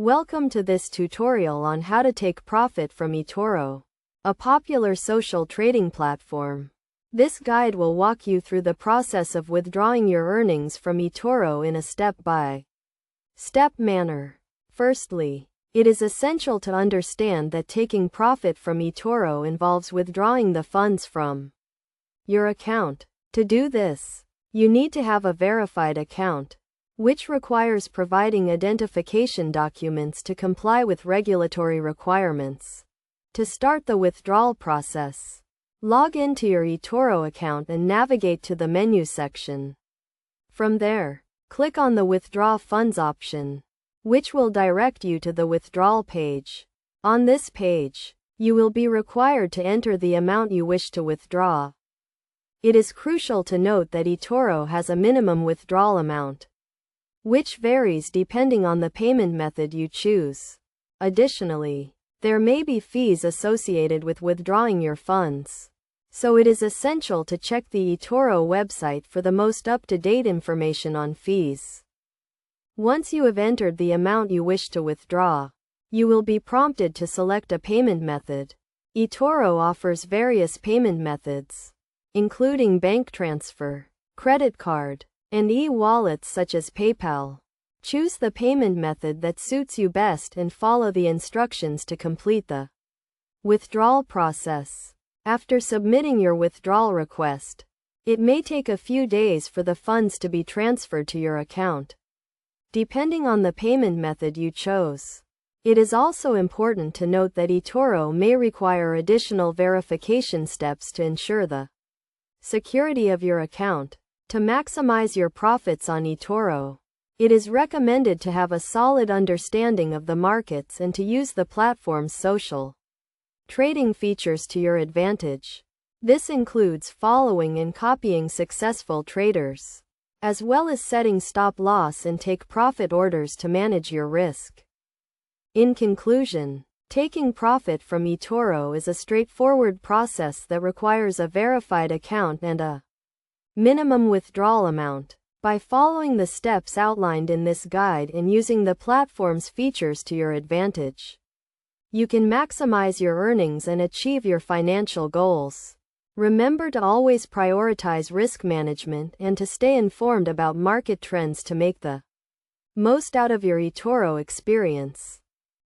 Welcome to this tutorial on how to take profit from Etoro, a popular social trading platform. This guide will walk you through the process of withdrawing your earnings from Etoro in a step-by-step manner. Firstly, it is essential to understand that taking profit from Etoro involves withdrawing the funds from your account. To do this, you need to have a verified account, which requires providing identification documents to comply with regulatory requirements. To start the withdrawal process, log into your Etoro account and navigate to the menu section. From there, click on the Withdraw Funds option, which will direct you to the withdrawal page. On this page, you will be required to enter the amount you wish to withdraw. It is crucial to note that Etoro has a minimum withdrawal amount, which varies depending on the payment method you choose. Additionally, there may be fees associated with withdrawing your funds, so it is essential to check the Etoro website for the most up-to-date information on fees. Once you have entered the amount you wish to withdraw, you will be prompted to select a payment method. Etoro offers various payment methods, including bank transfer, credit card, and e-wallets such as PayPal. Choose the payment method that suits you best and follow the instructions to complete the withdrawal process. After submitting your withdrawal request, it may take a few days for the funds to be transferred to your account, depending on the payment method you chose. It is also important to note that Etoro may require additional verification steps to ensure the security of your account. To maximize your profits on Etoro, it is recommended to have a solid understanding of the markets and to use the platform's social trading features to your advantage. This includes following and copying successful traders, as well as setting stop-loss and take-profit orders to manage your risk. In conclusion, taking profit from Etoro is a straightforward process that requires a verified account and a minimum withdrawal amount. By following the steps outlined in this guide and using the platform's features to your advantage, you can maximize your earnings and achieve your financial goals. Remember to always prioritize risk management and to stay informed about market trends to make the most out of your Etoro experience.